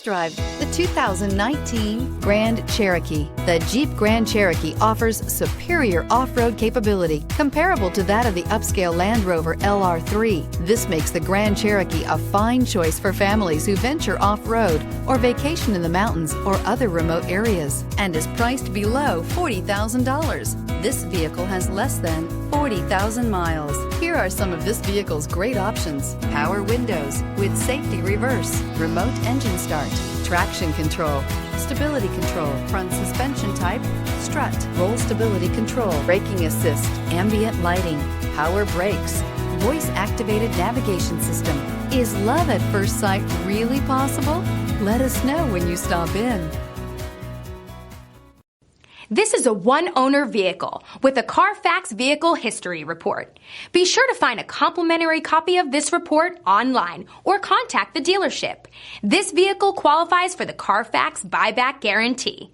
Drive the 2019 Grand Cherokee. The Jeep Grand Cherokee offers superior off-road capability comparable to that of the upscale Land Rover LR3. This makes the Grand Cherokee a fine choice for families who venture off-road or vacation in the mountains or other remote areas, and is priced below $40,000. This vehicle has less than 40,000 miles. Here are some of this vehicle's great options: power windows with safety reverse, remote engine start, traction control, stability control, front suspension type, strut, roll stability control, braking assist, ambient lighting, power brakes, voice-activated navigation system. Is love at first sight really possible? Let us know when you stop in. This is a one-owner vehicle with a Carfax Vehicle History Report. Be sure to find a complimentary copy of this report online or contact the dealership. This vehicle qualifies for the Carfax Buyback Guarantee.